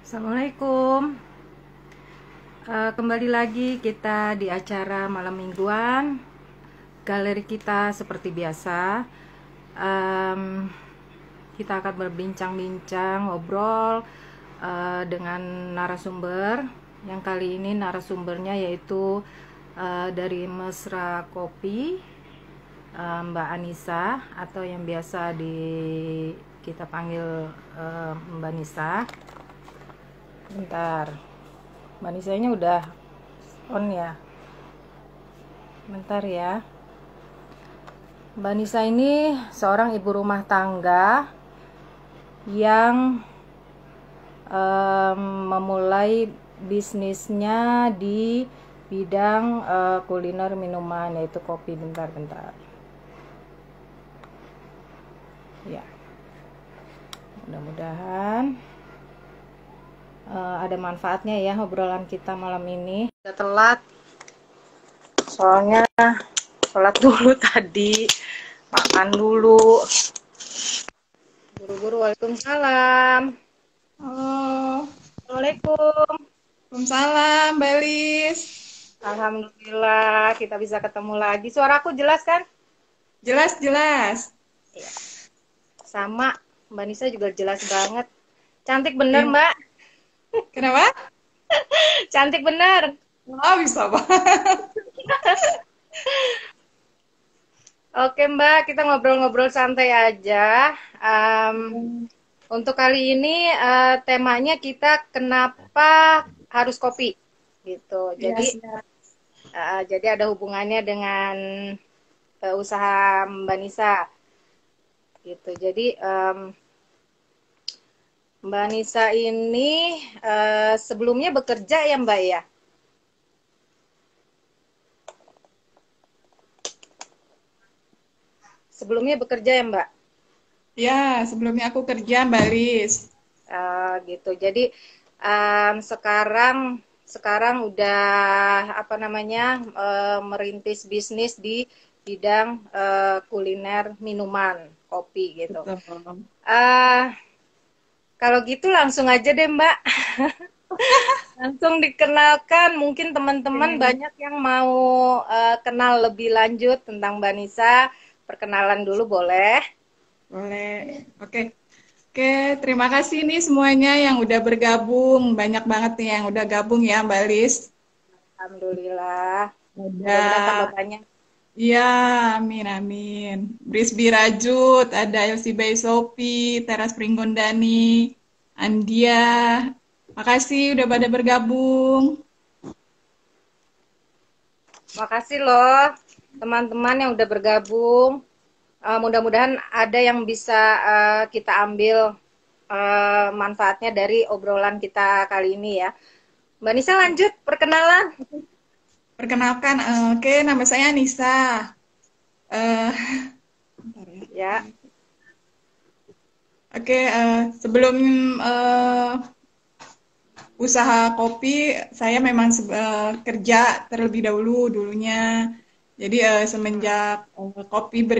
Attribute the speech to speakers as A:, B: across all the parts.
A: Assalamualaikum. Kembali lagi kita di acara malam mingguan. Galeri kita seperti biasa. Em, kita akan berbincang-bincang, ngobrol dengan narasumber. Yang kali ini narasumbernya yaitu dari Mesra Kopi, Mbak Anissa, atau yang biasa kita panggil Mbak Nisa. Bentar, Mbak Nisanya udah on ya. Bentar ya. Mbak Nisa ini seorang ibu rumah tangga yang memulai bisnisnya di bidang kuliner minuman, yaitu kopi. Bentar. Ya, mudah-mudahan ada manfaatnya ya obrolan kita malam ini. Udah telat, soalnya sholat dulu tadi, makan dulu. Buru-buru. Waalaikumsalam.
B: Halo,
A: Assalamualaikum.
B: Waalaikumsalam, Mbak Lis.
A: Alhamdulillah kita bisa ketemu lagi. Suaraku jelas kan?
B: Jelas.
A: Iya. Sama, Mbak Nisa juga jelas banget. Cantik bener,
B: Iya.
A: Mbak.
B: Kenapa?
A: Cantik bener.
B: Wah, bisa banget.
A: Oke, Mbak, kita ngobrol-ngobrol santai aja. Untuk kali ini temanya kita kenapa harus kopi gitu.
B: Iya,
A: Jadi
B: siap.
A: ada hubungannya dengan usaha Mbak Nisa gitu. Jadi Mbak Nisa ini sebelumnya bekerja ya, Mbak ya? Sebelumnya bekerja ya, Mbak?
B: Ya, sebelumnya aku kerja, Mbak Lis.
A: Gitu. Jadi sekarang udah apa namanya merintis bisnis di bidang kuliner minuman kopi gitu.
B: Betul.
A: Uh, Kalau gitu langsung aja deh Mbak, langsung dikenalkan. Mungkin teman-teman
B: Oke,
A: banyak yang mau kenal lebih lanjut tentang Mbak Nisa. Perkenalan dulu boleh?
B: boleh. Oke, terima kasih nih semuanya yang udah bergabung. Banyak banget nih yang udah gabung ya, Mbak Lis.
A: Alhamdulillah. Mudah-mudahan tambah
B: Ada,
A: banyak.
B: ya, amin. Brisbi Rajut, ada Elsie Bay Sophie, Teras Pringgondani, Andia. Makasih udah pada bergabung.
A: Makasih loh teman-teman yang udah bergabung. Mudah-mudahan ada yang bisa kita ambil manfaatnya dari obrolan kita kali ini ya. Mbak Nisa lanjut perkenalan.
B: Perkenalkan, oke, nama saya Nisa. Eh, bentar ya.
A: Ya,
B: Oke, sebelum eh, usaha kopi, saya memang kerja terlebih dahulu dulunya. Jadi semenjak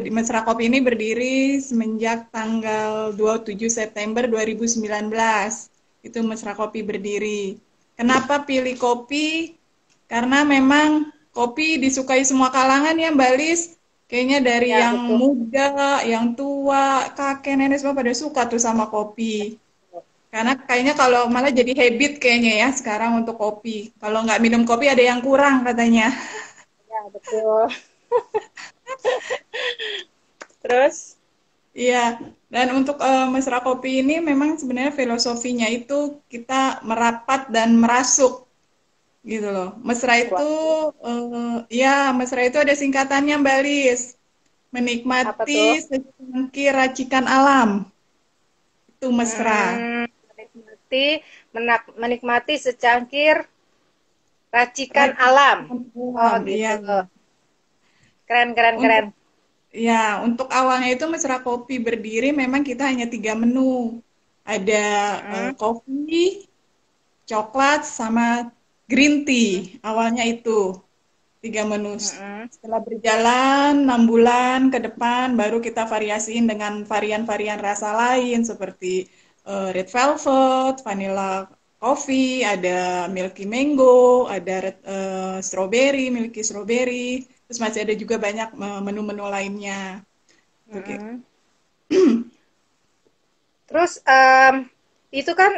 B: Mesra Kopi ini berdiri semenjak tanggal 27 September 2019. Itu Mesra Kopi berdiri. Kenapa pilih kopi? Karena memang kopi disukai semua kalangan ya Mbak Lis. Kayaknya dari
A: ya
B: yang
A: betul.
B: muda, yang tua, kakek, nenek semua pada suka tuh sama kopi. Karena kayaknya kalau malah jadi habit kayaknya ya sekarang untuk kopi. Kalau nggak minum kopi ada yang kurang katanya.
A: Ya betul. Terus,
B: Iya, dan untuk Mesra Kopi ini memang sebenarnya filosofinya itu kita merapat dan merasuk gitu loh. Mesra itu,
A: wah,
B: ya Mesra itu ada singkatannya Mbak Lis.
A: apa
B: Menikmati
A: tuh?
B: secangkir racikan alam. Itu mesra.
A: Menikmati secangkir racikan alam.
B: Racikan
A: Oh
B: alam,
A: gitu.
B: iya.
A: Keren.
B: Untuk Ya, untuk awalnya itu Mesra Kopi berdiri memang kita hanya 3 menu. Ada
A: Mm-mm.
B: kopi, coklat, sama green tea. Awalnya itu 3 menu.
A: Mm-mm.
B: Setelah berjalan 6 bulan ke depan, baru kita variasiin dengan varian-varian rasa lain seperti red velvet, vanilla coffee, ada milky mango, ada strawberry, milky strawberry, terus masih ada juga banyak menu-menu lainnya. Tuh, kayak.
A: Mm-mm. Terus itu kan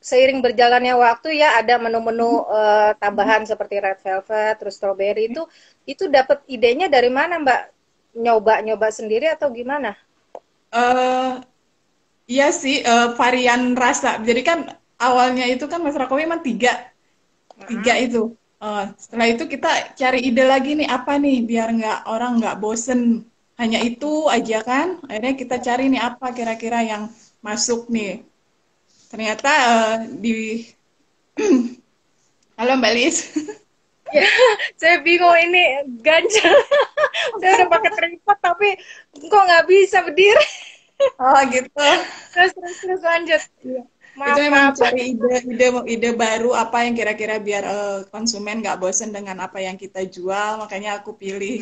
A: seiring berjalannya waktu ya ada menu-menu tambahan seperti red velvet, terus strawberry itu dapat idenya dari mana Mbak? Nyoba-nyoba sendiri atau gimana?
B: Eh, iya sih, varian rasa. Jadi kan awalnya itu kan Mas Rakowi emang tiga
A: Mm-mm.
B: itu. Setelah itu kita cari ide lagi nih apa nih biar nggak orang nggak bosen hanya itu aja kan. Akhirnya kita cari nih apa kira-kira yang masuk nih. Ternyata di halo Mbak Lis.
A: Ya, saya bingung ini ganjel. Saya udah pakai tripod tapi kok nggak bisa berdiri.
B: Oh gitu.
A: Terus lanjut.
B: Iya. Itu
A: Maaf
B: memang
A: maaf.
B: cari ide baru apa yang kira-kira biar konsumen nggak bosen dengan apa yang kita jual. Makanya aku pilih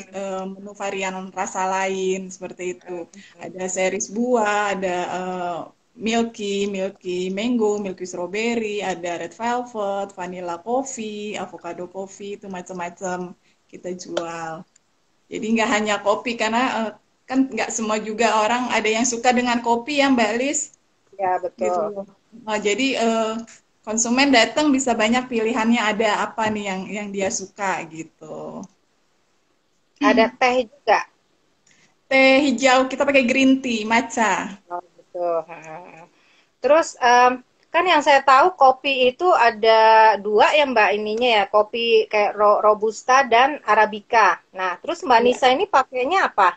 B: menu varian rasa lain seperti itu. Ada series buah, ada milky mango, milky strawberry, ada red velvet, vanilla coffee, avocado coffee, itu macam-macam kita jual. Jadi nggak hanya kopi karena kan nggak semua juga orang ada yang suka dengan kopi ya Mbak Lis
A: Ya
B: gitu
A: betul.
B: loh. Jadi konsumen datang bisa banyak pilihannya ada apa nih yang dia suka gitu.
A: Ada teh juga.
B: Teh hijau kita pakai green tea, matcha.
A: Oh, betul. Terus kan yang saya tahu kopi itu ada dua ya Mbak ininya ya, kopi kayak robusta dan arabica. Nah, terus Mbak
B: Iya.
A: Nisa ini pakainya apa?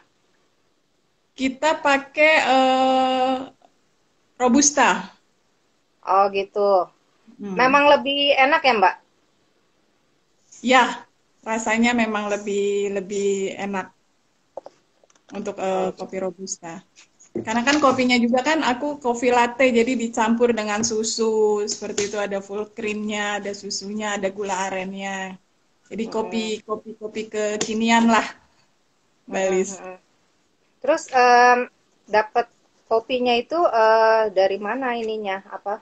B: Kita pakai robusta.
A: Oh gitu.
B: Hmm.
A: Memang lebih enak ya Mbak?
B: Ya, rasanya memang lebih lebih enak untuk
A: Oh
B: kopi
A: gitu.
B: robusta. Karena kan kopinya juga kan aku kopi latte, jadi dicampur dengan susu. Seperti itu ada full creamnya, ada susunya, ada gula arennya. Jadi kopi
A: Mm-mm.
B: kopi kopi kekinian lah,
A: Mm-mm,
B: Balis.
A: mm-mm. Terus dapat kopinya itu dari mana ininya? Apa?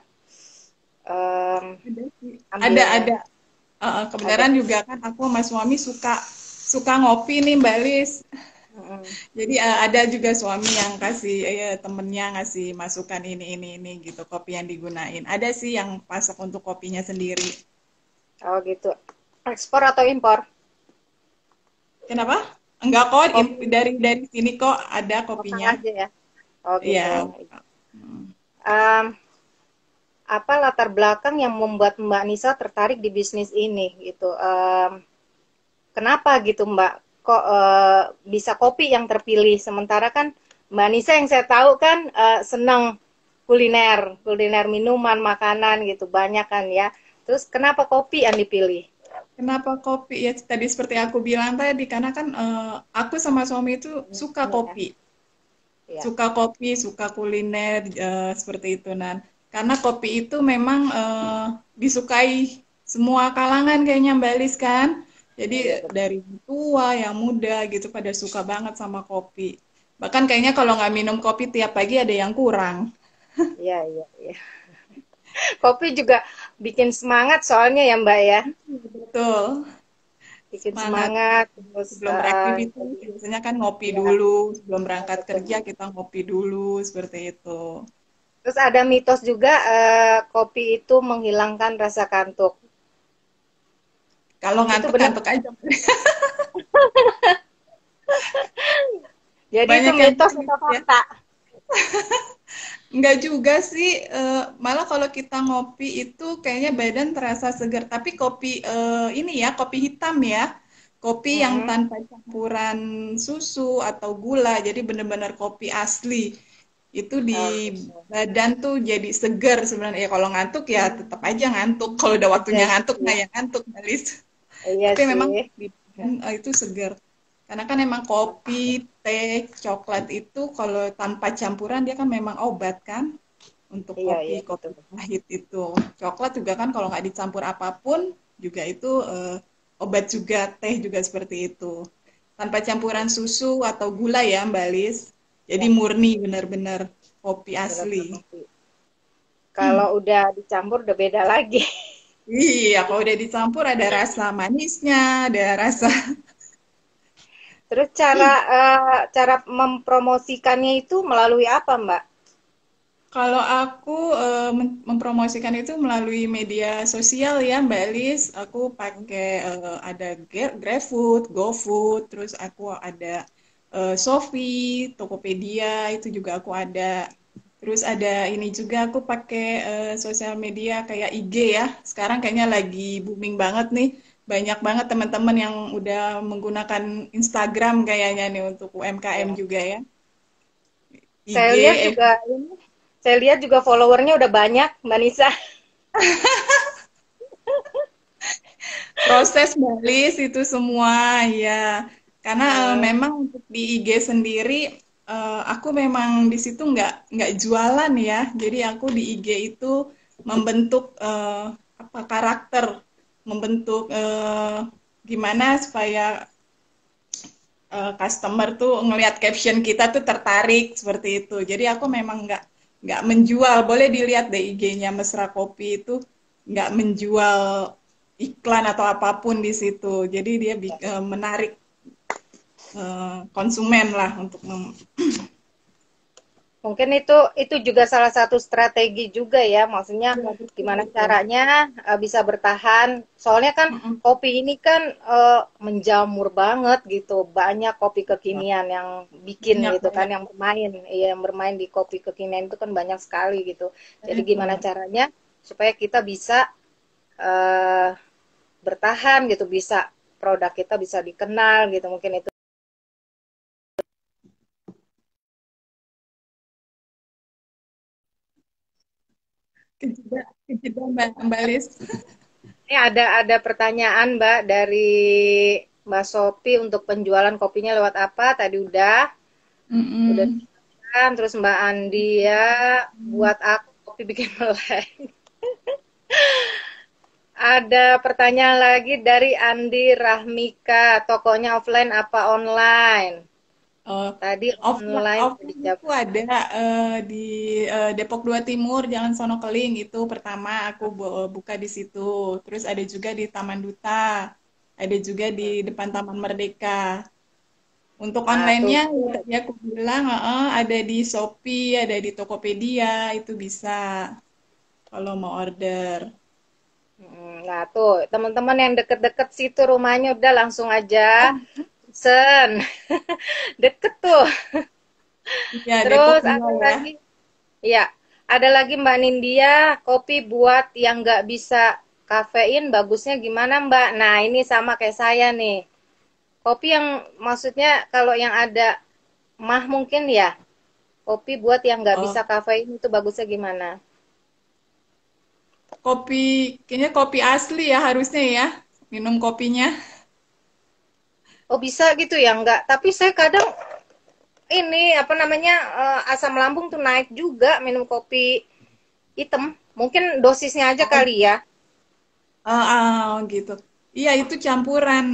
A: Em,
B: Ada sih.
A: ambilnya?
B: Ada.
A: Ada.
B: Kebenaran juga kan aku sama suami suka suka ngopi nih, Mbak Lis.
A: Mm-mm.
B: Jadi ada juga suami yang kasih temennya ngasih masukan ini gitu kopi yang digunain. Ada sih yang pasok untuk kopinya sendiri.
A: Oh gitu. Ekspor atau impor?
B: Kenapa? Enggak kok
A: Kopi
B: dari sini kok ada
A: lokal
B: kopinya.
A: aja ya. Oh
B: Iya.
A: gitu.
B: Hmm.
A: Em, apa latar belakang yang membuat Mbak Nisa tertarik di bisnis ini gitu? Kenapa gitu Mbak? Kok bisa kopi yang terpilih? Sementara kan Mbak Nisa yang saya tahu kan senang kuliner, kuliner minuman, makanan gitu banyak kan ya. Terus kenapa kopi yang dipilih?
B: Kenapa kopi? Ya tadi seperti aku bilang tadi, karena kan aku sama suami itu suka
A: Ya,
B: kopi.
A: ya.
B: Suka kuliner seperti itu. Nah, karena kopi itu memang disukai semua kalangan kayaknya Mbak Lis kan. Jadi
A: Iya betul.
B: dari tua yang muda gitu pada suka banget sama kopi. Bahkan kayaknya kalau nggak minum kopi tiap pagi ada yang kurang.
A: Iya, iya, iya. Kopi juga bikin semangat soalnya ya Mbak ya.
B: Betul.
A: Bikin
B: Semangat
A: semangat terus
B: sebelum beraktivitas
A: jadi
B: biasanya kan ngopi
A: ya,
B: dulu, sebelum berangkat
A: betul.
B: kerja kita ngopi dulu seperti itu.
A: Terus ada mitos juga kopi itu menghilangkan rasa kantuk.
B: Kalau
A: Itu
B: ngantuk
A: benar.
B: ngantuk aja.
A: Jadi itu
B: Banyak yang
A: mitos
B: begitu
A: atau
B: ya.
A: fakta?
B: Enggak juga sih, malah kalau kita ngopi itu kayaknya badan terasa segar. Tapi kopi ini ya, kopi hitam ya, kopi yang
A: Mm-mm.
B: tanpa campuran susu atau gula, jadi benar-benar kopi asli. Itu di
A: Oh, gitu.
B: badan tuh jadi segar sebenarnya. Ya kalau ngantuk ya tetap aja ngantuk. Kalau udah waktunya
A: Ya
B: ngantuk,
A: sih.
B: nah ya ngantuk, Melis.
A: Iya
B: Tapi memang
A: sih.
B: di badan itu segar. Karena kan emang kopi, teh, coklat itu kalau tanpa campuran dia kan memang obat kan untuk
A: Iya,
B: kopi
A: iya
B: kopi
A: betul.
B: pahit itu. Coklat juga kan kalau nggak dicampur apapun juga itu obat juga, teh juga seperti itu. Tanpa campuran susu atau gula ya Mbak Lis. Jadi
A: Ya,
B: murni benar-benar kopi
A: benar-benar
B: asli.
A: kopi. Kalau udah dicampur udah beda lagi.
B: Iya, kalau udah dicampur ada rasa manisnya, ada rasa.
A: Terus cara mempromosikannya itu melalui apa, Mbak?
B: Kalau aku mempromosikan itu melalui media sosial ya, Mbak Lis. Aku pakai ada GrabFood, GoFood, terus aku ada Shopee, Tokopedia, itu juga aku ada. Terus ada ini juga aku pakai sosial media kayak IG ya. Sekarang kayaknya lagi booming banget nih. Banyak banget teman-teman yang udah menggunakan Instagram kayaknya nih untuk UMKM
A: Ya.
B: juga ya.
A: Saya
B: IG,
A: lihat juga ini, saya lihat juga followernya udah banyak, Mbak Nisa.
B: proses balis itu semua ya, karena
A: Hmm,
B: memang untuk di IG sendiri aku memang di situ nggak jualan ya, jadi aku di IG itu membentuk apa karakter, membentuk gimana supaya customer tuh ngelihat caption kita tuh tertarik seperti itu. Jadi aku memang nggak menjual. Boleh dilihat deh IG-nya Mesra Kopi itu nggak menjual iklan atau apapun di situ. Jadi dia menarik konsumen lah untuk
A: mungkin itu juga salah satu strategi juga ya, maksudnya
B: ya, betul,
A: gimana
B: betul.
A: caranya bisa bertahan. Soalnya kan
B: Mm-mm.
A: kopi ini kan menjamur banget gitu, banyak kopi kekinian yang bikin
B: Banyak
A: gitu kan,
B: banyak.
A: yang bermain, iya, yang bermain di kopi kekinian itu kan banyak sekali gitu. Jadi
B: Banyak
A: gimana
B: banget.
A: caranya supaya kita bisa eh, bertahan gitu, bisa produk kita bisa dikenal gitu, mungkin itu.
B: Kejeda Mbak Lis.
A: Ini ada pertanyaan Mbak dari Mbak Sopi untuk penjualan kopinya lewat apa? Tadi udah
B: Mm-mm.
A: kan. Terus Mbak Andi ya buat aku kopi bikin melek. Ada pertanyaan lagi dari Andi Rahmika, tokonya offline apa online?
B: Oh,
A: Tadi
B: offline,
A: online udah
B: offline
A: dijawab.
B: itu ada di Depok 2 Timur, Jalan Sonokeling itu pertama aku buka di situ. Terus ada juga di Taman Duta, ada juga di depan Taman Merdeka. Untuk
A: Nah, tuh.
B: online-nya ya tadi aku bilang ada di Shopee, ada di Tokopedia, itu bisa kalau mau order.
A: Nah, tuh, teman-teman yang deket-deket situ rumahnya udah langsung aja sen. Deket tuh.
B: Ya, Depok
A: Terus
B: 2
A: ada
B: ya.
A: lagi, ya, ada lagi Mbak Nindya, kopi buat yang nggak bisa kafein, bagusnya gimana Mbak? Nah, ini sama kayak saya nih. Kopi yang maksudnya kalau yang ada mah mungkin ya, kopi buat yang nggak bisa
B: Oh,
A: kafein itu bagusnya gimana?
B: kopi, kayaknya kopi asli ya harusnya ya, minum kopinya.
A: Oh bisa gitu ya, nggak. Tapi saya kadang ini apa namanya asam lambung tuh naik juga minum kopi hitam. Mungkin dosisnya aja
B: Oh,
A: kali ya.
B: gitu. Iya, itu campuran.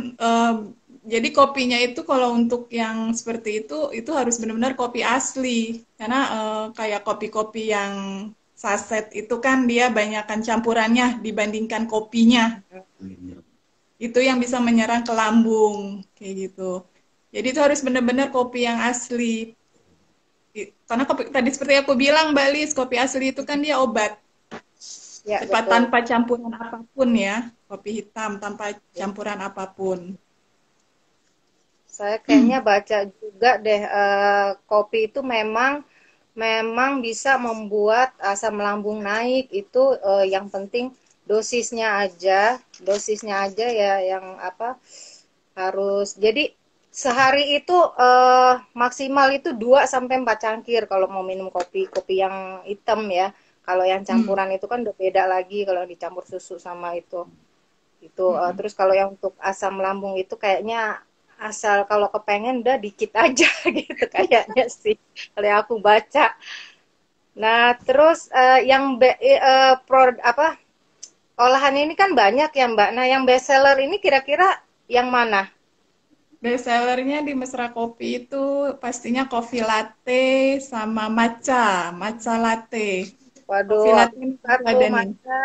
B: Jadi kopinya itu kalau untuk yang seperti itu harus benar-benar kopi asli. Karena kayak kopi-kopi yang saset itu kan dia banyakkan campurannya dibandingkan kopinya. Itu yang bisa menyerang ke lambung, kayak gitu. Jadi itu harus benar-benar kopi yang asli. Karena kopi, tadi seperti aku bilang, Mbak Lis, kopi asli itu kan dia obat.
A: Ya
B: Cepat
A: betul.
B: tanpa campuran apapun ya, kopi hitam tanpa campuran apapun.
A: Saya kayaknya baca juga deh kopi itu memang memang bisa membuat asam lambung naik itu yang penting dosisnya aja ya yang apa harus jadi sehari itu maksimal itu 2 sampai 4 cangkir kalau mau minum kopi kopi yang hitam ya. Kalau yang
B: Hmm.
A: campuran itu kan udah beda lagi kalau dicampur susu sama itu
B: Mm-mm.
A: terus kalau yang untuk asam lambung itu kayaknya asal kalau kepengen udah dikit aja gitu kayaknya sih kalau yang aku baca. Nah terus yang apa olahan ini kan banyak ya Mbak. Nah yang best seller ini kira-kira yang mana?
B: Best sellernya di Mesra Kopi itu pastinya coffee latte sama matcha latte. Kopi
A: Waduh,
B: latte
A: aku
B: ini
A: suka tuh
B: ada nih.
A: matcha.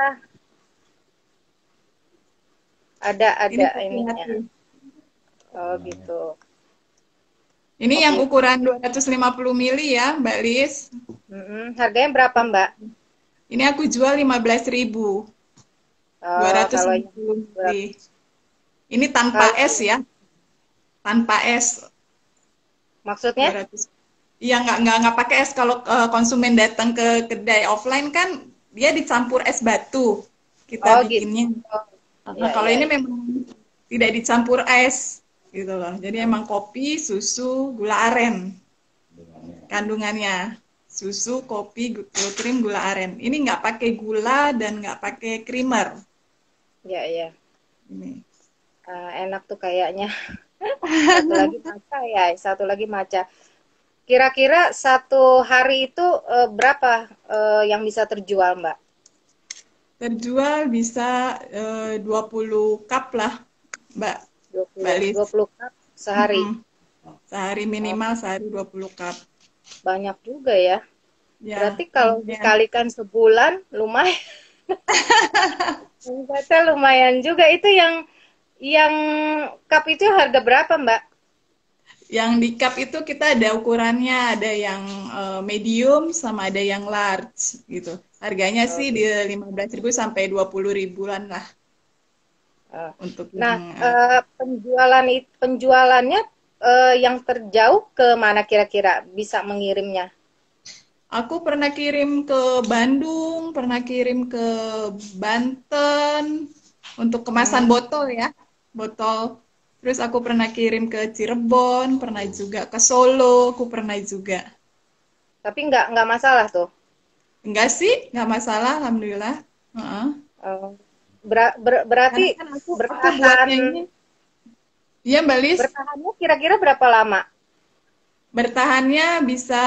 A: Ada
B: Ini kopi
A: ininya.
B: latte.
A: Oh gitu.
B: Ini yang
A: Kopi.
B: ukuran 250 mili ya, Mbak Lis.
A: Harganya berapa, Mbak?
B: Ini aku jual 15.000.
A: Oh, kalau yang
B: 250
A: berat.
B: mili. Ini tanpa
A: Kalau
B: es ya, tanpa es.
A: maksudnya?
B: 200. Iya, nggak pakai es. Kalau konsumen datang ke kedai offline kan dia dicampur es batu. Kita
A: Oh gitu.
B: bikinnya.
A: Oh,
B: Nah,
A: iya,
B: kalau
A: iya,
B: ini
A: iya.
B: memang tidak dicampur es gitu loh. Jadi emang kopi, susu, gula aren kandungannya. Susu, kopi, krim, gula aren. Ini nggak pakai gula dan nggak pakai creamer.
A: Iya, iya.
B: Ini.
A: Enak tuh kayaknya. Satu lagi matcha ya, satu lagi matcha. Kira-kira satu hari itu berapa yang bisa terjual, Mbak?
B: Terjual bisa 20 cup lah, Mbak,
A: Dua
B: Mbak
A: puluh
B: Lis.
A: dua puluh cup sehari.
B: Mm-mm. Sehari
A: Oh,
B: minimal sehari 20 cup.
A: banyak juga ya.
B: Ya,
A: Berarti kalau
B: lumayan.
A: dikalikan sebulan, lumayan. Baca lumayan juga. Itu yang cup itu harga berapa, Mbak?
B: Yang di cup itu kita ada ukurannya, ada yang medium sama ada yang large gitu. Harganya
A: Oh,
B: sih di
A: gitu.
B: 15.000 sampai 20.000-an lah
A: Eh,
B: untuk
A: Nah,
B: yang
A: penjualannya yang terjauh ke mana kira-kira bisa mengirimnya?
B: aku pernah kirim ke Bandung, pernah kirim ke Banten untuk kemasan
A: Hmm,
B: botol ya, botol. Terus aku pernah kirim ke Cirebon, pernah juga ke Solo, aku pernah juga.
A: tapi nggak masalah tuh.
B: Enggak sih, nggak masalah, alhamdulillah. Heeh.
A: Eh, berarti
B: Karena kan aku
A: bertahan
B: buatnya ini, ya Mbak Lis,
A: bertahannya kira-kira berapa lama?
B: bertahannya bisa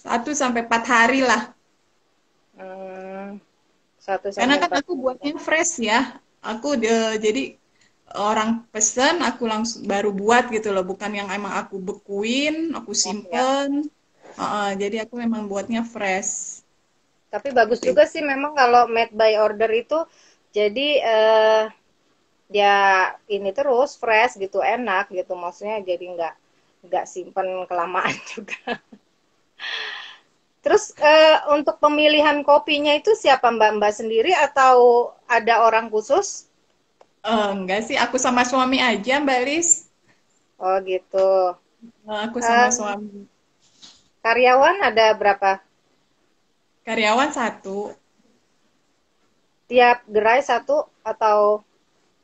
B: 1 sampai 4 hari lah.
A: Hmm, satu
B: Karena
A: sampai
B: kan
A: empat
B: aku
A: hari.
B: buatnya fresh ya. Aku jadi orang pesen, aku langsung baru buat gitu loh, bukan yang emang aku bekuin, aku
A: Oh, ya.
B: simpen. Jadi aku memang buatnya fresh.
A: Tapi bagus
B: Seperti
A: juga
B: itu.
A: sih memang kalau made by order itu jadi dia ini terus fresh gitu enak gitu maksudnya jadi nggak simpen kelamaan juga. Terus untuk pemilihan kopinya itu siapa Mbak sendiri atau ada orang khusus?
B: Enggak sih, aku sama suami aja Mbak Lis.
A: Oh gitu.
B: Aku sama
A: Eh,
B: suami.
A: Karyawan ada berapa?
B: Karyawan satu.
A: Tiap gerai satu atau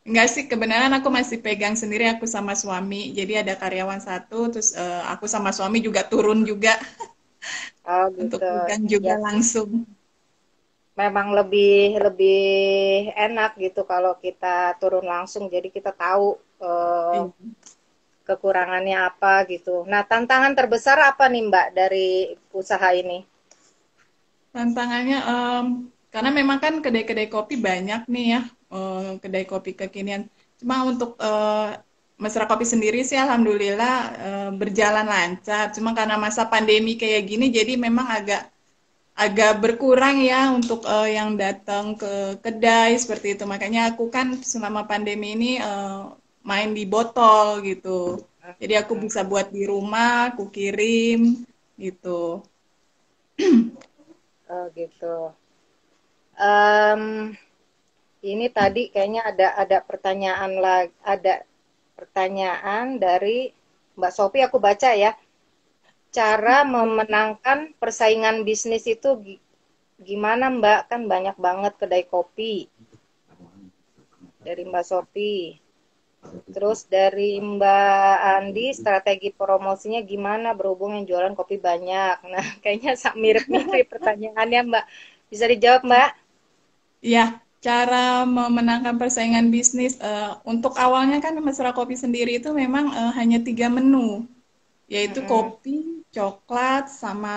B: Enggak sih, kebenaran aku masih pegang sendiri aku sama suami. Jadi ada karyawan satu, terus aku sama suami juga turun juga
A: oh
B: untuk
A: gitu.
B: pegang
A: Ya
B: juga
A: sih.
B: langsung.
A: Memang lebih lebih enak gitu kalau kita turun langsung jadi kita tahu
B: Iya.
A: kekurangannya apa gitu. Nah, tantangan terbesar apa nih Mbak dari usaha ini?
B: Tantangannya, karena memang kan kedai-kedai kopi banyak nih ya, kedai kopi kekinian. Cuma untuk Mesra Kopi sendiri sih alhamdulillah berjalan lancar. Cuma karena masa pandemi kayak gini, jadi memang agak agak berkurang ya untuk yang datang ke kedai seperti itu. Makanya aku kan selama pandemi ini main di botol gitu. Jadi aku bisa buat di rumah, aku kirim gitu.
A: Oh gitu. Em, ini tadi kayaknya ada pertanyaan lagi, ada pertanyaan dari Mbak Sofi aku baca ya. Cara memenangkan persaingan bisnis itu gimana Mbak? Kan banyak banget kedai kopi dari Mbak Sofi. Terus dari Mbak Andi, strategi promosinya gimana berhubung yang jualan kopi banyak? Nah, kayaknya mirip-mirip pertanyaannya, Mbak. Bisa dijawab, Mbak?
B: Ya, cara memenangkan persaingan bisnis untuk awalnya kan Mesra Kopi sendiri itu memang hanya 3 menu, yaitu
A: Mm-mm.
B: kopi, coklat, sama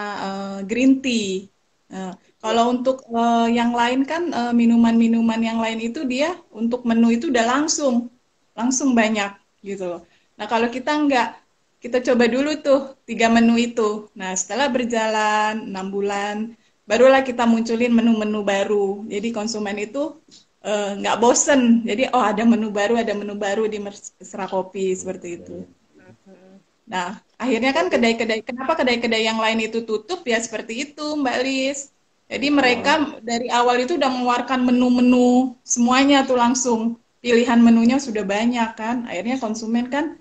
B: green tea. Nah,
A: Ya.
B: kalau untuk yang lain kan minuman-minuman yang lain itu dia untuk menu itu udah langsung, langsung banyak gitu loh. Nah kalau kita enggak, kita coba dulu tuh 3 menu itu. Nah setelah berjalan 6 bulan, barulah kita munculin menu-menu baru. Jadi konsumen itu nggak bosen. Jadi oh ada menu baru di Mesra Kopi seperti itu. Nah, akhirnya kan kedai-kedai, kenapa kedai-kedai yang lain itu tutup ya seperti itu, Mbak Lis. Jadi mereka dari awal itu udah mengeluarkan menu-menu semuanya tuh langsung. Pilihan menunya sudah banyak kan. Akhirnya konsumen kan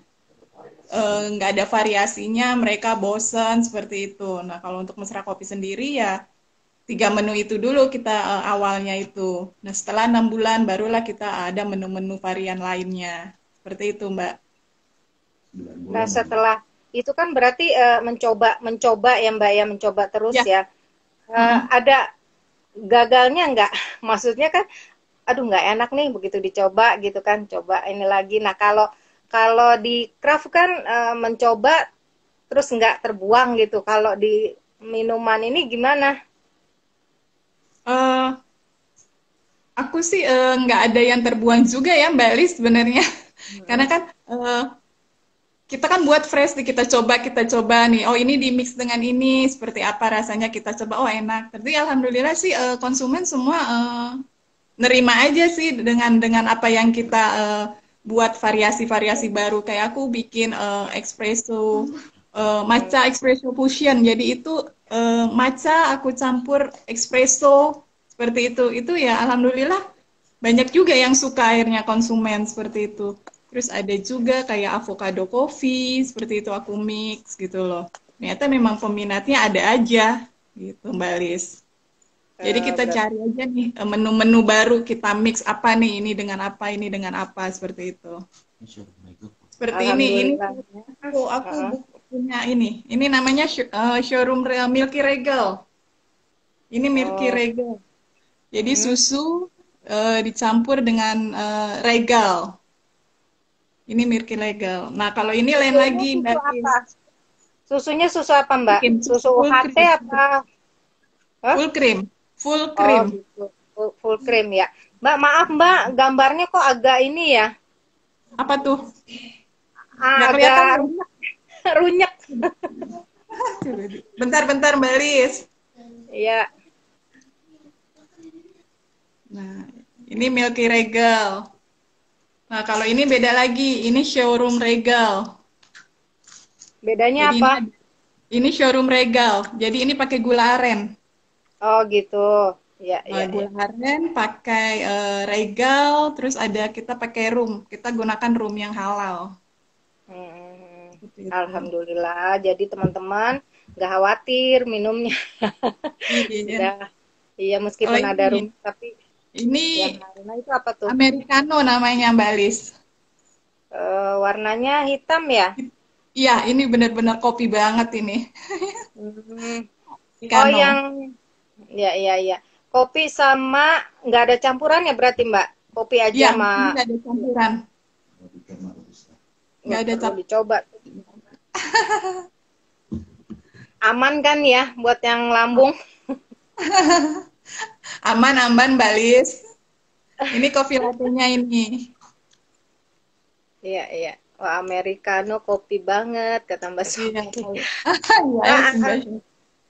B: nggak ada variasinya, mereka bosen seperti itu. Nah, kalau untuk Mesra Kopi sendiri ya 3 menu itu dulu kita awalnya itu. Nah, setelah 6 bulan barulah kita ada menu-menu varian lainnya. Seperti itu, Mbak.
A: Nah, setelah itu kan berarti mencoba ya Mbak ya, mencoba terus
B: Ya.
A: ya. Ada gagalnya nggak? Maksudnya kan, aduh nggak enak nih begitu dicoba gitu kan, coba ini lagi. Nah kalau kalau di craft kan mencoba terus nggak terbuang gitu. Kalau di minuman ini gimana?
B: Eh, aku sih nggak ada yang terbuang juga ya, Mbak Lis sebenarnya. Karena kan kita kan buat fresh nih, kita coba nih. Oh ini di mix dengan ini, seperti apa rasanya kita coba. Oh enak. Tapi alhamdulillah sih konsumen semua nerima aja sih dengan apa yang kita buat variasi-variasi baru. Kayak aku bikin espresso matcha espresso fusion. Jadi itu matcha aku campur espresso seperti itu. Itu ya alhamdulillah banyak juga yang suka akhirnya konsumen seperti itu. Terus ada juga kayak avocado coffee, seperti itu aku mix gitu loh. Ternyata memang peminatnya ada aja gitu Mbak Lis. Jadi kita
A: Berarti
B: cari aja nih menu-menu baru, kita mix apa nih, ini dengan apa, seperti itu. Seperti ini
A: alhamdulillah.
B: aku punya ini. Ini namanya showroom Milky Regal. Ini Milky
A: Oh,
B: Regal. Jadi
A: mm.
B: susu dicampur dengan regal. Ini Milky Regal. Nah, kalau ini lain
A: Susunya
B: lagi,
A: susu
B: Mbak
A: apa?
B: Lis.
A: Susunya susu apa Mbak?
B: Susu
A: Susu
B: full
A: UHT
B: cream.
A: apa? Hah?
B: Full cream. Full
A: Oh
B: cream.
A: gitu, full cream ya. Mbak, maaf Mbak, gambarnya kok agak ini ya,
B: Apa tuh? Nggak kelihatan?
A: agak runyek.
B: Bentar-bentar, Mbak Lis.
A: Ya,
B: Nah, ini Milky Regal. Nah, kalau ini beda lagi. Ini showroom Regal.
A: bedanya
B: Jadi
A: apa?
B: ini showroom Regal. Jadi ini pakai gula aren.
A: Oh gitu, ya
B: Nah,
A: ya ya.
B: gula aren pakai Regal, terus ada kita pakai rum. Kita gunakan rum yang halal.
A: Hmm,
B: Seperti itu.
A: Alhamdulillah. Jadi teman-teman nggak khawatir minumnya.
B: Iya.
A: Udah, iya
B: Kalau
A: meskipun ada rum, tapi
B: ini
A: yang lainnya itu apa tuh?
B: Americano namanya Mbak Lis.
A: Warnanya hitam ya?
B: Iya, ini benar-benar kopi banget ini.
A: Hmm. Oh
B: Americano.
A: yang, ya ya ya. Kopi sama nggak ada campurannya berarti Mbak? Kopi aja
B: Iya,
A: sama
B: ini nggak ada campuran. Nggak ada
A: perlu
B: campuran.
A: dicoba. Aman kan ya buat yang lambung?
B: Aman-aman Mbak Lis. Ini kopi latte-nya ini.
A: Iya, iya. Wah, americano kopi banget kata Mbak
B: Iya.
A: Sofi.
B: Iya,
A: Mbak,
B: Mbak.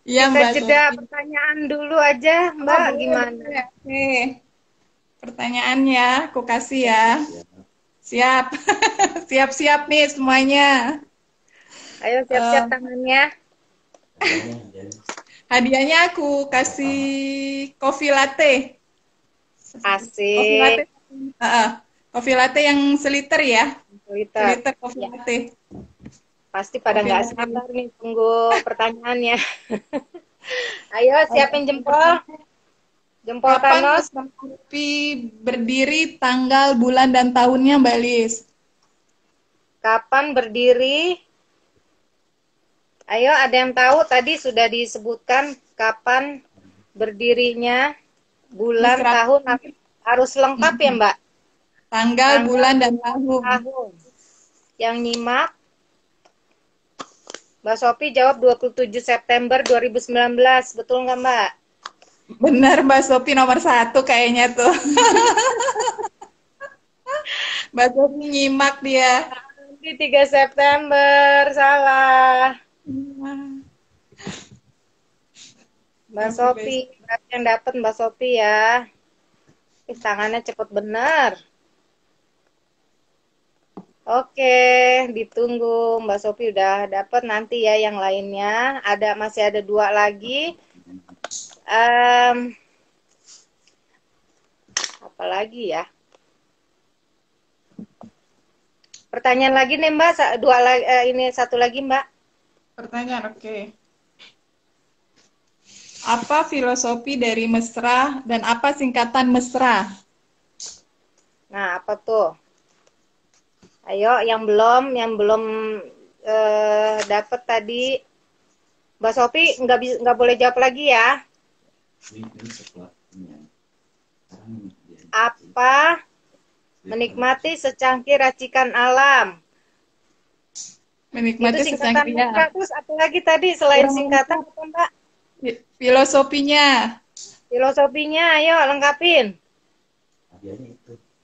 B: Iya,
A: kita
B: Mbak
A: jeda
B: Sofi.
A: pertanyaan dulu aja,
B: Oh,
A: Mbak.
B: boleh,
A: Gimana?
B: boleh. Oke. Pertanyaannya, aku kasih ya. Siap. Siap-siap nih semuanya.
A: Ayo siap-siap
B: Eh,
A: tangannya.
B: hadiahnya aku kasih kopi latte. Kopi latte.
A: Asik.
B: Kopi latte yang seliter ya.
A: Twitter.
B: Seliter kopi
A: Ya,
B: latte.
A: pasti pada
B: Kopi
A: nggak
B: latte.
A: sabar nih tunggu pertanyaannya. Ayo siapin jempol. Jempol
B: Kapan
A: Thanos.
B: Mesra Kopi berdiri, tanggal, bulan, dan tahunnya, Mbak Lis?
A: Kapan berdiri? Ayo, ada yang tahu? Tadi sudah disebutkan kapan berdirinya, bulan,
B: Mesra
A: tahun, harus lengkap ya, Mbak?
B: tanggal,
A: Tanggal,
B: bulan, dan
A: bulan,
B: tahun.
A: tahun. Yang nyimak, Mbak Sofi jawab 27 September 2019. Betul nggak, Mbak?
B: Benar, Mbak Sofi nomor 1 kayaknya tuh. Mbak Sofi nyimak dia.
A: Di 3 September, salah. Mbak
B: Thank you,
A: Sopi,
B: guys.
A: berarti yang dapat Mbak Sopi ya. Tangannya cepet bener. Oke, ditunggu Mbak Sopi udah dapat nanti ya yang lainnya. Masih ada 2 lagi. Em, apa lagi ya? Pertanyaan lagi nih Mbak, ini satu lagi Mbak.
B: Pertanyaan, oke. Apa filosofi dari mesra dan apa singkatan mesra?
A: Nah, apa tuh? Ayo, yang belum dapat tadi, Mbak Sofi nggak boleh jawab lagi ya. Apa menikmati secangkir racikan alam? Itu
B: Menikmati
A: singkatan
B: secangkir ya.
A: mesra. Terus apa lagi tadi selain
B: Kurang
A: singkatan
B: lengkap.
A: apa Mbak?
B: Filosofinya.
A: Filosofinya, ayo lengkapin.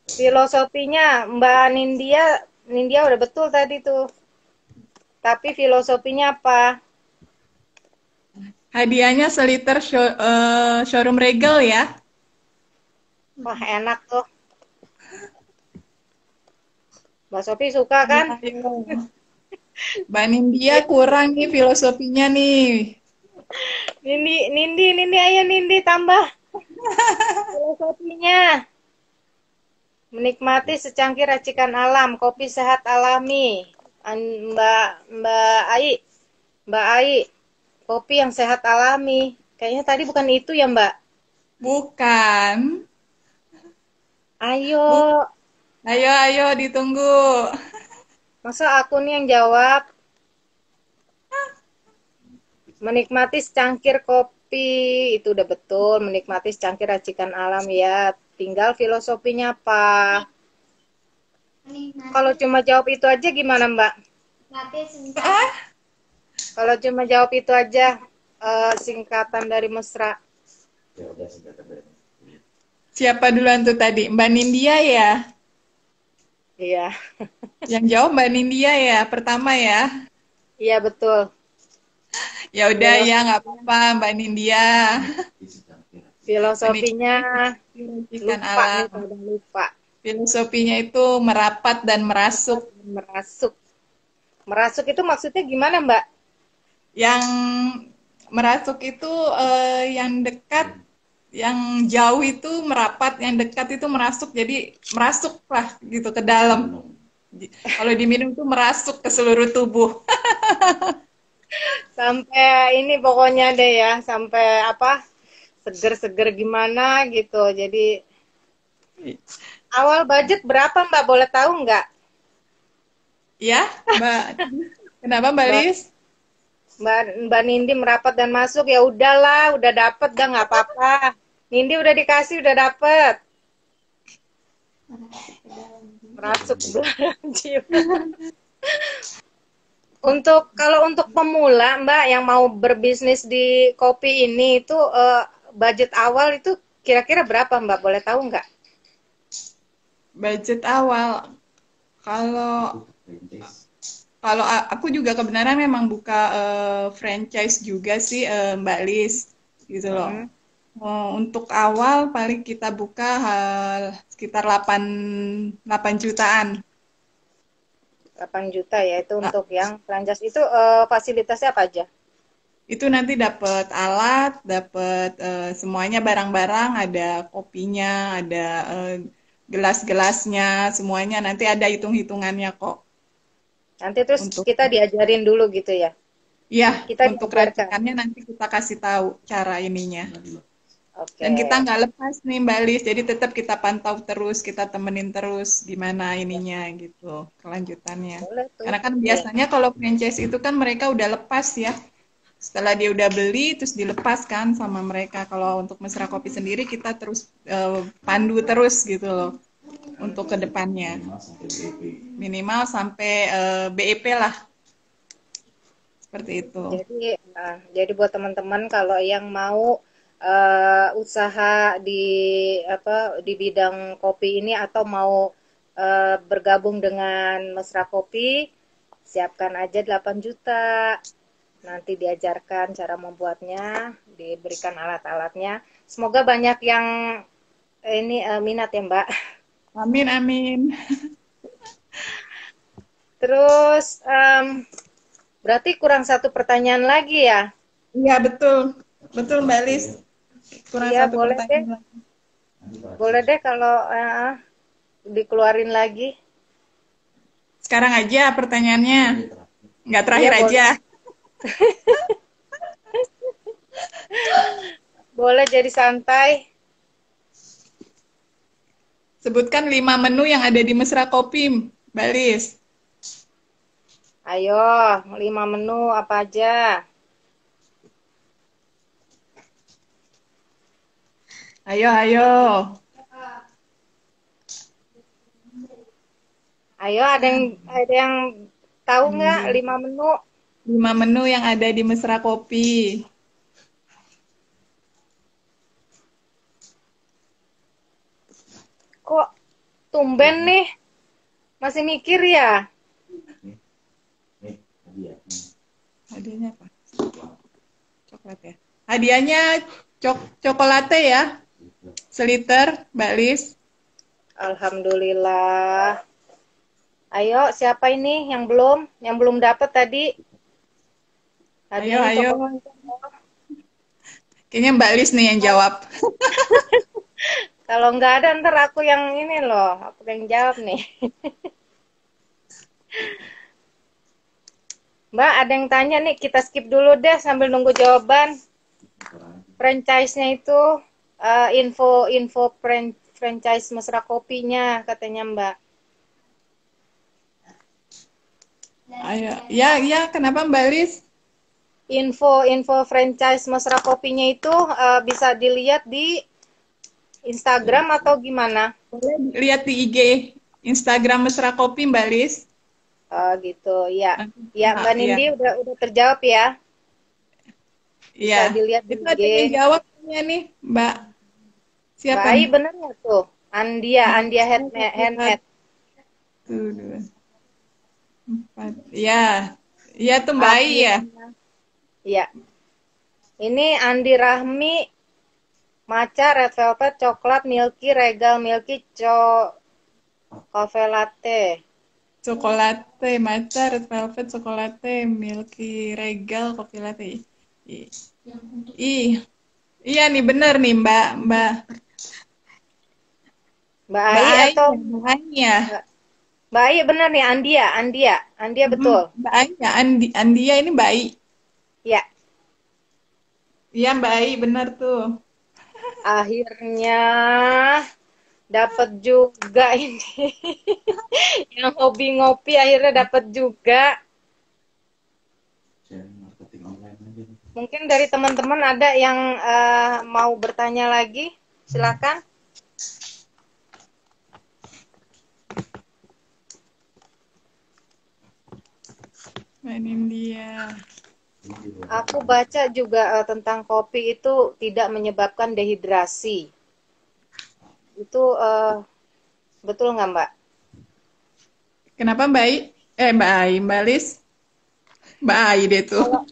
A: Filosofinya Mbak Nindya udah betul tadi tuh. Tapi filosofinya apa?
B: Hadiahnya seliter showroom Regal ya.
A: Wah, enak tuh. Mbak Sofi suka
B: Ya,
A: kan?
B: ayo. Mbak Nindya kurang nih filosofinya nih.
A: Nindi, ayo Nindi tambah filosofinya. Menikmati secangkir racikan alam, kopi sehat alami. Mbak Mbak Ai, Mbak Ai, kopi yang sehat alami. Kayaknya tadi bukan itu ya Mbak.
B: Bukan.
A: Ayo,
B: Buk ayo, ayo ditunggu.
A: masa aku nih yang jawab? Menikmati secangkir kopi, itu udah betul. Menikmati secangkir racikan alam ya. Tinggal filosofinya apa? Kalau cuma jawab itu aja gimana Mbak?
B: Ah,
A: Kalau cuma jawab itu aja, singkatan dari mesra.
B: siapa duluan tuh tadi? Mbak Nindya ya?
A: Iya,
B: Yang jawab Mbak Nindya ya, pertama ya.
A: iya betul.
B: Ya udah ya, nggak apa-apa Mbak Nindya.
A: Filosofinya
B: Menikmati ikan
A: lupa nih,
B: alam.
A: kadang lupa.
B: Filosofinya itu merapat dan merasuk.
A: Merasuk. Merasuk itu maksudnya gimana Mbak?
B: Yang merasuk itu yang dekat, yang jauh itu merapat, yang dekat itu merasuk. Jadi merasuk lah gitu ke dalam. Kalau diminum itu merasuk ke seluruh tubuh.
A: Sampai ini pokoknya deh ya, sampai apa? Seger-seger gimana gitu. Jadi awal budget berapa Mbak? Boleh tahu nggak?
B: Ya, Mbak. Kenapa Mbak
A: Mbak
B: Lis?
A: Mbak Nindi merapat dan masuk ya udahlah, udah dapet dah nggak apa-apa. Nindi udah dikasih, udah dapet. Merasuk belakang jiwa. Kalau untuk pemula Mbak yang mau berbisnis di kopi ini itu budget awal itu kira-kira berapa Mbak? Boleh tahu nggak?
B: Budget awal. Kalau kalau aku juga kebenaran memang buka franchise juga sih Mbak Lis gitu loh.
A: Hmm,
B: Untuk awal paling kita buka sekitar 8 jutaan.
A: 8 juta ya itu
B: Nah,
A: untuk yang franchise itu fasilitasnya apa aja?
B: itu nanti dapat alat, dapat semuanya barang-barang, ada kopinya, ada gelas-gelasnya, semuanya nanti ada hitung-hitungannya kok.
A: Nanti terus
B: Untuk
A: kita diajarin dulu gitu ya.
B: ya,
A: Kita
B: untuk
A: diajarkan.
B: racikannya nanti kita kasih tahu cara ininya. Dan kita
A: Oke.
B: nggak lepas nih Mbak Lis, jadi tetap kita pantau terus, kita temenin terus gimana ininya gitu, kelanjutannya.
A: Boleh tuh.
B: Karena kan
A: Iya.
B: biasanya kalau franchise itu kan mereka udah lepas ya. Setelah dia udah beli, terus dilepaskan sama mereka. Kalau untuk Mesra Kopi sendiri, kita terus pandu terus gitu loh untuk kedepannya. Minimal sampai BEP lah, seperti itu.
A: Jadi buat teman-teman kalau yang mau usaha di bidang kopi ini atau mau bergabung dengan Mesra Kopi, siapkan aja 8 juta. nanti diajarkan cara membuatnya, diberikan alat-alatnya. Semoga banyak yang ini minat ya Mbak.
B: Amin, amin.
A: Terus berarti kurang satu pertanyaan lagi ya?
B: Iya, betul. Betul, Mbak Lis. Kurang
A: Iya
B: satu
A: boleh deh,
B: pertanyaan lagi.
A: boleh deh kalau dikeluarin lagi.
B: Sekarang aja pertanyaannya. Nggak
A: Iya
B: terakhir
A: boleh,
B: aja.
A: boleh jadi santai.
B: Sebutkan 5 menu yang ada di Mesra Kopi, Mbak Lis.
A: Ayo, 5 menu apa aja?
B: Ayo, ayo.
A: Ayo, ada yang tahu nggak 5 menu?
B: 5 menu yang ada di Mesra Kopi.
A: Kok tumben nih? Masih mikir ya?
B: Hadiahnya apa? Coklat ya. Hadiahnya coklat ya. Seliter, Mbak Lis.
A: Alhamdulillah. Ayo, siapa ini yang belum dapat tadi?
B: Ayo,
A: Hadiahnya
B: ayo.
A: coklat.
B: Kayaknya Mbak Lis nih yang jawab.
A: Kalau nggak ada ntar aku yang ini loh, aku yang jawab nih. Mbak, ada yang tanya nih, kita skip dulu deh sambil nunggu jawaban. Franchise-nya itu info franchise Mesra Kopinya katanya Mbak.
B: Ayo. Ya, ya, kenapa Mbak Lis?
A: Info franchise Mesra Kopinya itu bisa dilihat di Instagram atau gimana?
B: Boleh lihat di IG Instagram Mesra Kopi, Mbak Lis.
A: Gitu, ya. Ya, Mbak
B: Iya.
A: Nindi udah terjawab ya.
B: Iya.
A: Bisa dilihat di
B: Itu
A: IG.
B: ada yang jawabnya nih, Mbak. Siapa
A: Mbak Ai
B: nih?
A: bener nggak tuh? Andia handmade.
B: Satu, dua, empat. Ya, iya tuh Mbak Ai ya.
A: Iya. Ini Andi Rahmi, matcha, red velvet, coklat, milky, regal, milky, cafe latte.
B: Coklatnya, matcha, red velvet, coklatnya, milky, regal, kopi latte. Ih, iya nih bener nih Mbak
A: Mbak
B: Mbak
A: Ai
B: Ai
A: atau
B: ya, Mbak Ai ya.
A: Mbak Ai bener nih Andia betul.
B: Mbak Ai ya, Andia ini Mbak Ai.
A: Ya,
B: Iya Mbak Ai bener tuh.
A: akhirnya dapat juga ini. Yang hobi ngopi akhirnya dapat juga. Mungkin dari teman-teman ada yang mau bertanya lagi, silakan.
B: Mbak India.
A: Aku baca juga tentang kopi itu tidak menyebabkan dehidrasi. Itu betul nggak Mbak?
B: Kenapa Mbak Ai? Mbak Ai, Mbak Lis. Mbak Ai deh tuh.
A: Kalau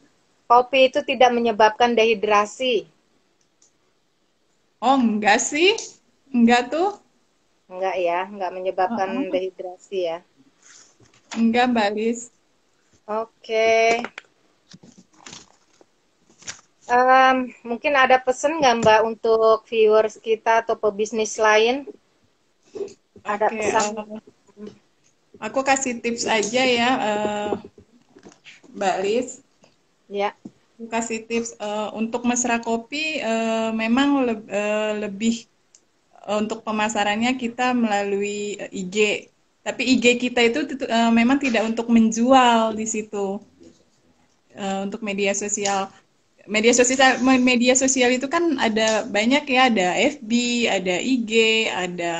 A: kopi itu tidak menyebabkan dehidrasi.
B: Oh enggak sih. Enggak tuh.
A: Enggak ya, enggak menyebabkan
B: Uh-uh.
A: dehidrasi ya.
B: Enggak Mbak Lis.
A: Oke. Mungkin ada pesan nggak Mbak untuk viewers kita atau pebisnis lain? Ada
B: Oke,
A: pesan?
B: aku kasih tips aja ya, Mbak Lis.
A: Ya.
B: Aku kasih tips untuk Mesra Kopi memang lebih untuk pemasarannya kita melalui IG. Tapi IG kita itu memang tidak untuk menjual di situ. Untuk media sosial itu kan ada banyak ya, ada FB, ada IG, ada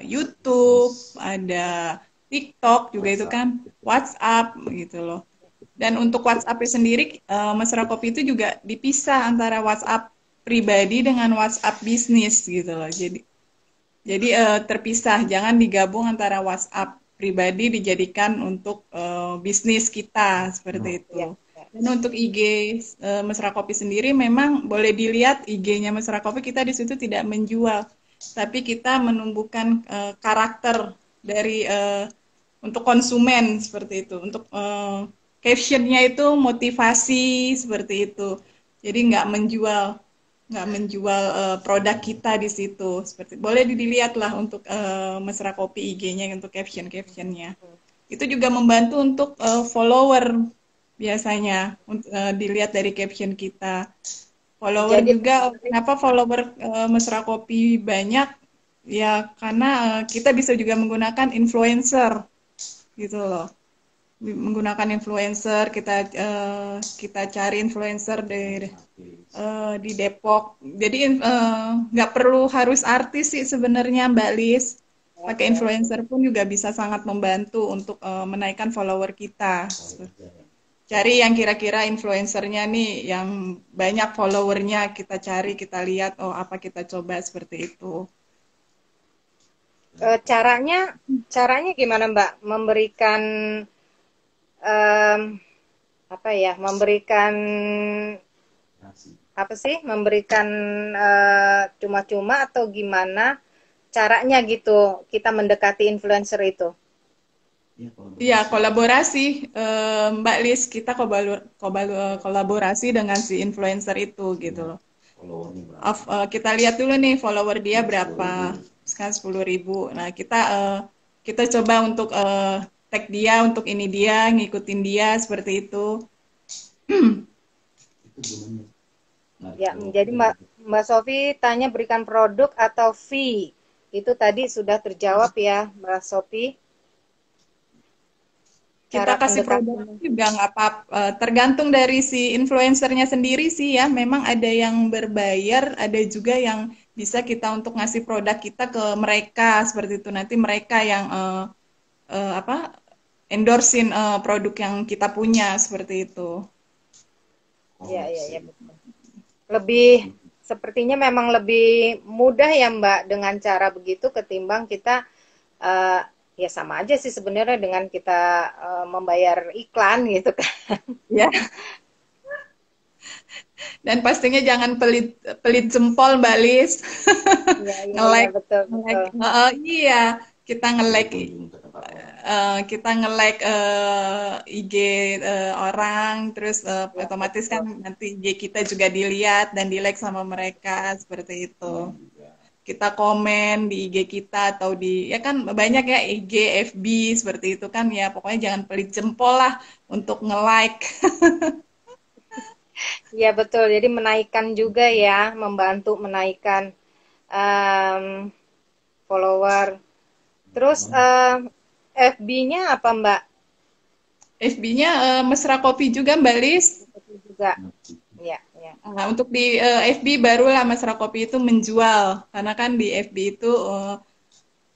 B: YouTube, ada TikTok juga itu kan, WhatsApp gitu loh. Dan untuk WhatsApp sendiri, Mesra Kopi itu juga dipisah antara WhatsApp pribadi dengan WhatsApp bisnis gitu loh. Jadi terpisah, jangan digabung antara WhatsApp pribadi dijadikan untuk bisnis kita seperti itu.
A: Ya.
B: Dan untuk IG Mesra Kopi sendiri memang boleh dilihat IG-nya Mesra Kopi kita di situ tidak menjual, tapi kita menumbuhkan karakter dari untuk konsumen seperti itu. Untuk captionnya itu motivasi seperti itu. Jadi nggak menjual produk kita di situ. Seperti boleh dilihat lah untuk Mesra Kopi IG-nya untuk caption-captionnya. Itu juga membantu untuk follower biasanya dilihat dari caption kita. Follower
A: Jadi
B: juga, kenapa follower Mesra Kopi banyak? Ya karena kita bisa juga menggunakan influencer gitu loh. Menggunakan influencer, kita cari influencer di Depok. Jadi nggak perlu harus artis sih sebenarnya Mbak Lis. Pakai influencer pun juga bisa sangat membantu untuk menaikkan follower kita. Cari yang kira-kira influencernya nih, yang banyak followernya kita cari, kita lihat, oh apa kita coba seperti itu.
A: caranya caranya gimana Mbak memberikan em, apa ya memberikan apa sih memberikan cuma-cuma atau gimana caranya gitu kita mendekati influencer itu.
B: Iya, kolaborasi, Mbak Lis, kita kolaborasi dengan si influencer itu gitu loh. Kita lihat dulu nih follower dia berapa, sekarang 10.000. Nah, kita coba untuk tag dia, untuk ini dia, ngikutin dia seperti itu.
A: Ya, jadi Mbak Sofi tanya berikan produk atau fee. Itu tadi sudah terjawab ya, Mbak Sofi.
B: Kita
A: Cara
B: kasih produk
A: pendekatan.
B: juga nggak apa-apa, tergantung dari si influencernya sendiri sih ya. Memang ada yang berbayar, ada juga yang bisa kita untuk ngasih produk kita ke mereka seperti itu. Nanti mereka yang apa endorsein produk yang kita punya seperti itu.
A: Ya, ya, ya, betul. Lebih sepertinya memang lebih mudah ya Mbak dengan cara begitu ketimbang kita eh, ya sama aja sih sebenarnya dengan kita membayar iklan gitu kan.
B: Ya, dan pastinya jangan pelit pelit jempol, Mbak Lis.
A: Iya, iya, iya,
B: Nge-like,
A: betul, betul.
B: nge-like. Iya, kita nge-like kita nge-like IG orang, terus
A: Ya,
B: otomatis kan
A: betul.
B: nanti IG kita juga dilihat dan di-like sama mereka seperti itu. Kita komen di IG kita atau ya kan banyak ya IG, FB seperti itu kan ya. Pokoknya jangan pelit jempol lah untuk nge-like.
A: Iya, betul. Jadi menaikkan juga ya, membantu menaikkan em, follower. Terus FB-nya apa Mbak?
B: FB-nya Mesra Kopi juga Mbak Lis.
A: Itu juga. Ya, ya.
B: Nah, untuk di FB barulah Mas Rakopi itu menjual karena kan di FB itu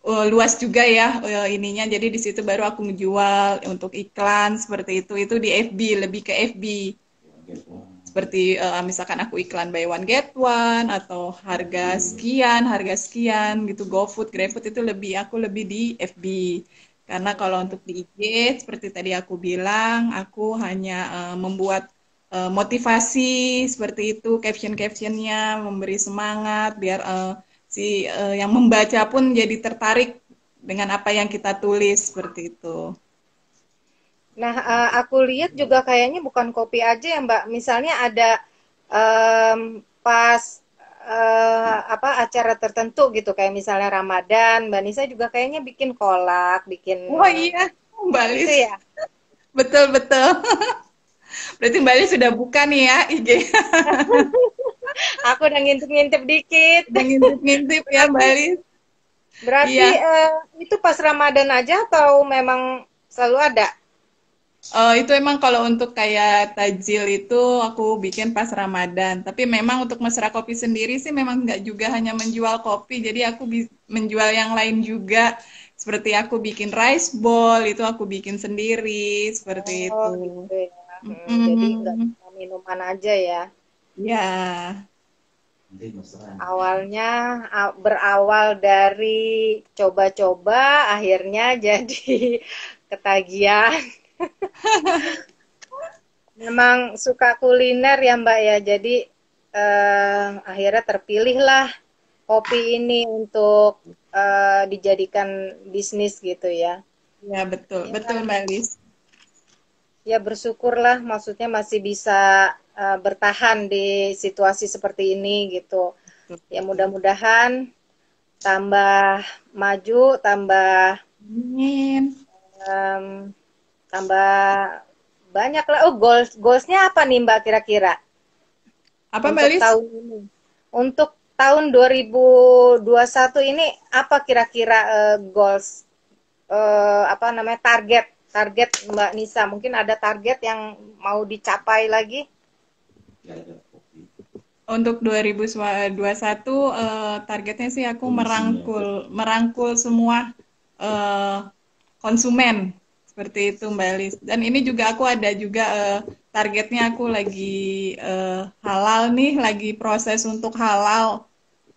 B: luas juga ya ininya, jadi di situ baru aku menjual untuk iklan seperti itu di FB, lebih ke FB seperti misalkan aku iklan buy one get one atau harga sekian gitu, GoFood, GrabFood itu aku lebih di FB. Karena kalau untuk di IG seperti tadi aku bilang, aku hanya membuat motivasi seperti itu, caption-captionnya memberi semangat biar yang membaca pun jadi tertarik dengan apa yang kita tulis seperti itu.
A: Nah, aku lihat juga kayaknya bukan kopi aja ya, Mbak. Misalnya ada pas apa acara tertentu gitu, kayak misalnya Ramadan, Mbak Nisa juga kayaknya bikin kolak, bikin
B: Oh iya, Mbak
A: itu
B: Lis,
A: ya.
B: betul betul. Berarti Mbak Lis sudah buka nih ya IG.
A: Aku udah ngintip-ngintip dikit.
B: Udah ngintip-ngintip ya Mbak
A: Berarti
B: Lis.
A: berarti
B: Iya.
A: itu pas Ramadan aja atau memang selalu ada?
B: Itu emang kalau untuk kayak tajil itu aku bikin pas Ramadan. Tapi memang untuk Mesra Kopi sendiri sih memang nggak juga hanya menjual kopi. Jadi aku menjual yang lain juga. Seperti aku bikin rice bowl, itu aku bikin sendiri. Seperti
A: Oh,
B: itu.
A: gitu ya. Jadi nggak
B: Mm-mm.
A: cuma minuman aja ya.
B: Ya,
A: Awalnya berawal dari coba-coba, akhirnya jadi ketagihan. memang suka kuliner ya Mbak ya. Jadi akhirnya terpilihlah kopi ini untuk dijadikan bisnis gitu ya.
B: Ya, betul. Betul,
A: Ya,
B: Mbak Lis.
A: ya bersyukurlah maksudnya masih bisa bertahan di situasi seperti ini gitu.
B: Betul,
A: Ya
B: betul.
A: mudah-mudahan tambah maju, tambah
B: Amin.
A: em, tambah banyak lah. Oh, goalsnya apa nih Mbak kira-kira
B: Apa, Mbak
A: untuk
B: Lis?
A: tahun ini? Untuk tahun 2021 ini apa kira-kira goals apa namanya target target Mbak Nisa? Mungkin ada target yang mau dicapai lagi?
B: Untuk 2021 targetnya sih aku merangkul merangkul semua eh, konsumen seperti itu Mbak Lis. Dan ini juga aku ada juga targetnya aku lagi halal nih, lagi proses untuk halal.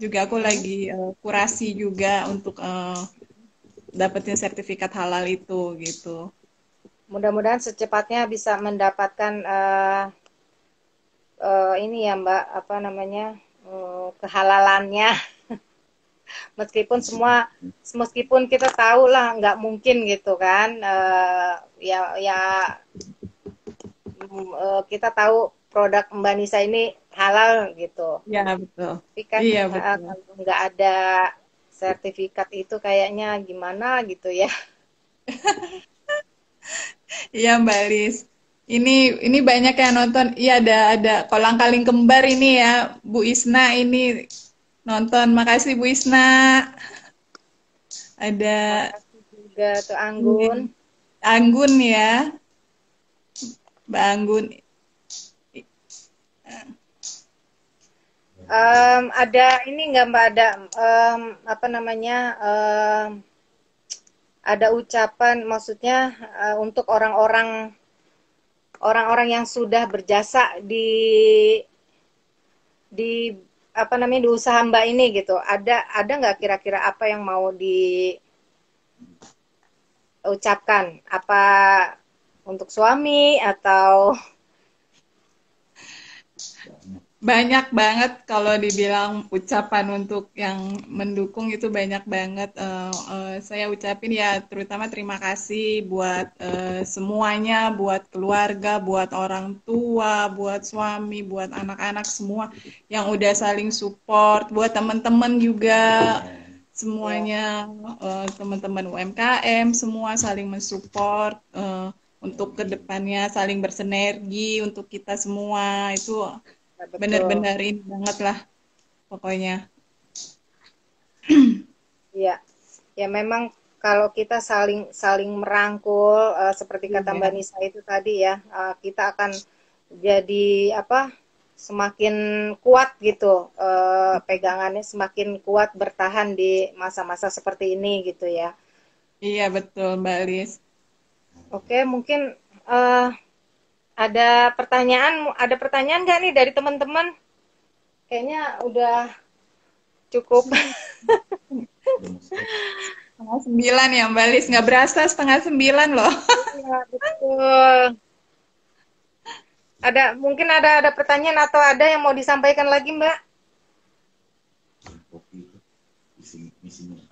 B: Juga aku
A: Hmm.
B: lagi kurasi juga untuk dapetin sertifikat halal itu gitu.
A: Mudah-mudahan secepatnya bisa mendapatkan ini ya Mbak apa namanya kehalalannya. Meskipun kita tahu lah nggak mungkin gitu kan ya kita tahu produk Mbak Nisa ini halal gitu.
B: Iya betul.
A: Tapi kan
B: Iya betul.
A: kalau nggak ada sertifikat itu kayaknya gimana gitu ya.
B: Iya Mbak Lis. Ini banyak yang nonton. Iya ada kolang kaling kembar ini ya Bu Isna ini nonton. Makasih Bu Isna. Ada
A: Makasih juga tuh
B: ini,
A: Anggun.
B: Anggun ya, Mbak Anggun.
A: Ada ini nggak Mbak ada apa namanya ada ucapan maksudnya untuk orang-orang yang sudah berjasa di apa namanya di usaha Mbak ini gitu. Ada nggak kira-kira apa yang mau diucapkan? Apa untuk suami atau
B: Banyak banget kalau dibilang ucapan untuk yang mendukung itu banyak banget. Saya ucapin ya terutama terima kasih buat semuanya, buat keluarga, buat orang tua, buat suami, buat anak-anak semua yang udah saling support, buat teman-teman juga
A: ya
B: semuanya teman-teman UMKM semua saling mensupport untuk kedepannya saling bersinergi untuk kita semua itu
A: betul.
B: benar-benar ini banget lah pokoknya.
A: Ya, ya memang kalau kita saling saling merangkul seperti kata Mbak
B: Iya,
A: Nisa itu tadi ya, kita akan jadi apa? Semakin kuat gitu, pegangannya semakin kuat bertahan di masa-masa seperti ini gitu ya.
B: iya betul Mbak Lis.
A: Oke, mungkin eh, ada pertanyaan nggak nih dari teman-teman? Kayaknya udah cukup.
B: Setengah sembilan ya Mbak Lis, nggak berasa setengah sembilan loh.
A: Iya, betul. Mungkin ada pertanyaan atau ada yang mau disampaikan lagi, Mbak?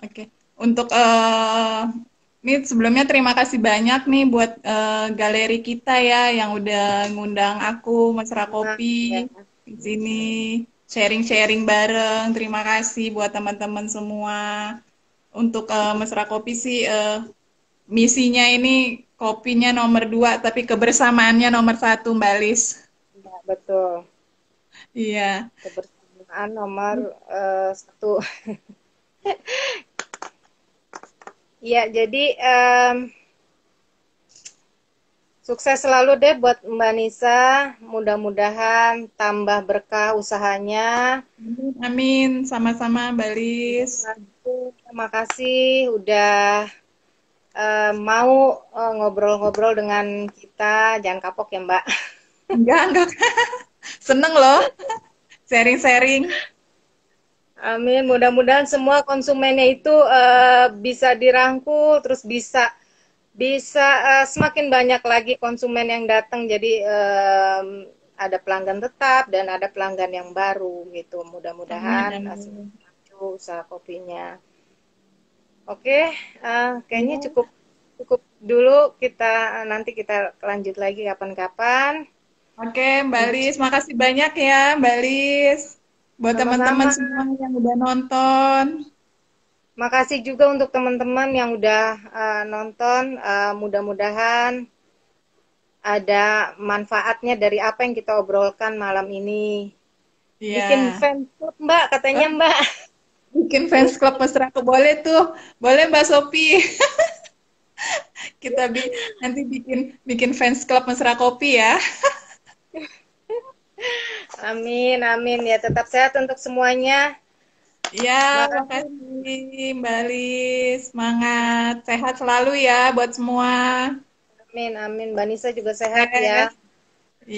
B: Oke, untuk ini sebelumnya terima kasih banyak nih buat galeri kita ya yang udah ngundang aku Mesra
A: Nah,
B: Kopi
A: ya.
B: di sini sharing-sharing bareng. Terima kasih buat teman-teman semua. Untuk Mesra Kopi sih misinya ini kopinya nomor 2 tapi kebersamaannya nomor 1 Mbak Lis.
A: Ya, betul.
B: Iya.
A: Kebersamaan nomor satu. Ya, jadi sukses selalu deh buat Mbak Nisa. Mudah-mudahan tambah berkah usahanya.
B: Amin, sama-sama Mbak Lis.
A: Terima kasih udah mau ngobrol-ngobrol dengan kita. Jangan kapok ya, Mbak.
B: Enggak. Seneng loh sharing-sharing.
A: Amin. Mudah-mudahan semua konsumennya itu bisa dirangkul, terus bisa bisa semakin banyak lagi konsumen yang datang, jadi ada pelanggan tetap dan ada pelanggan yang baru gitu.
B: Amin,
A: Mudah-mudahan
B: amin.
A: maju usaha kopinya. Oke, kayaknya
B: Ya.
A: cukup cukup dulu, kita nanti kita lanjut lagi kapan-kapan.
B: Oke, Mbak Lis, makasih banyak ya, Mbak Lis. Buat teman-teman
A: Sama-sama.
B: semua yang udah nonton.
A: Makasih juga untuk teman-teman yang udah nonton. Mudah-mudahan ada manfaatnya dari apa yang kita obrolkan malam ini. Bikin
B: Iya.
A: fans club, Mbak, katanya
B: Eh,
A: Mbak.
B: bikin fans club mesra aku boleh tuh. Boleh Mbak Sopi. Kita nanti bikin bikin fans club mesra kopi ya.
A: Amin, amin. Ya, tetap sehat untuk semuanya.
B: Ya,
A: Makasih.
B: makasih Mbak Lis. Semangat. Sehat selalu ya buat semua.
A: Amin, amin. Mbak Nisa juga sehat ya.
B: Sukses.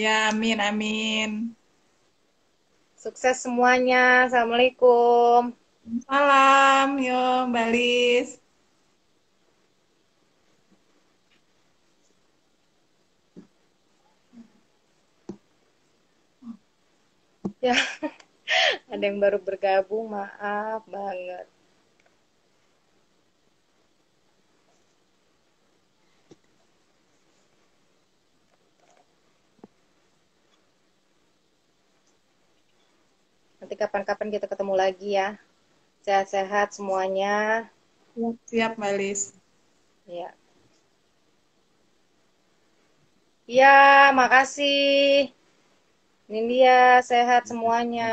B: Ya, amin, amin.
A: Sukses semuanya. Assalamualaikum.
B: Salam, yo Mbak Lis.
A: Ya, ada yang baru bergabung. Maaf banget. Nanti kapan-kapan kita ketemu lagi ya. Sehat-sehat semuanya.
B: Siap, siap Mbak Lis.
A: Ya. Ya, makasih. Nindya, sehat semuanya.